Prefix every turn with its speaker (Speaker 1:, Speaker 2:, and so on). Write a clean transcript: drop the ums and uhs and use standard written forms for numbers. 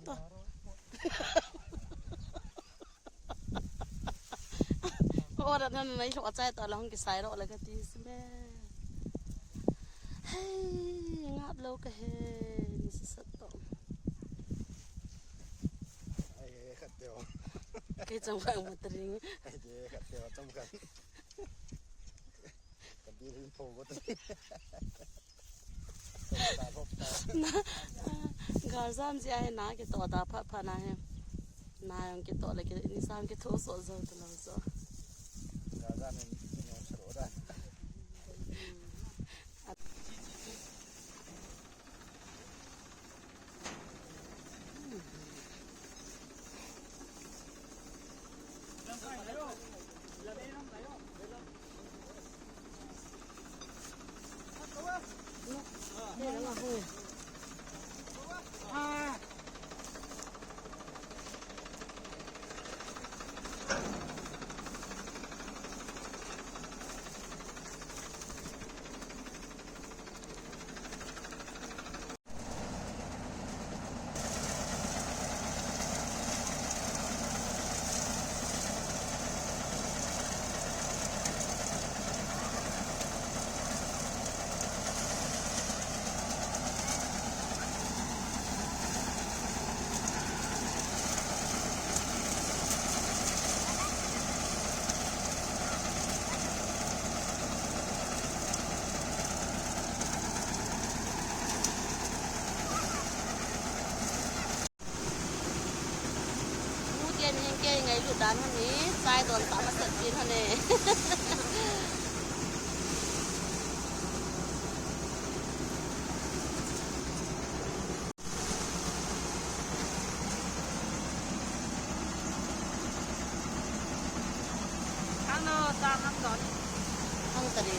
Speaker 1: ตัวโอ้ดันนั้นในหัวใจตอนเราห้องกิสายเราอะไรก็ดีสิแม่เฮ้ยงับเราก็เฮ้นี่สิสัตว์ต่อ
Speaker 2: ไอ้ขัดเดียว
Speaker 1: กี่จังหวะมันตริง
Speaker 2: ไอ้เจ๊ขัดเดียวจำกันกันดีริมโผล่ก็ตีตาพบตาก
Speaker 1: าซ้ำสิไอ้นากี่ตัวตาพัดพานาเฮนายังกี่ตัวเลยกี่นี่ซ้ำกี่ทั่วโซ่โซ่ตัวเราโซ่
Speaker 2: กาด้านนี้นอนสโลได้
Speaker 1: เนี่ยแล้วเฮ้ยเก่งยังเก่งไงลูกด้านคนนี้ใจโดนตามาเสร็จกินท่านเอง
Speaker 3: ข้างนอกตามน้ำร้อน
Speaker 1: ทั้งตะดิ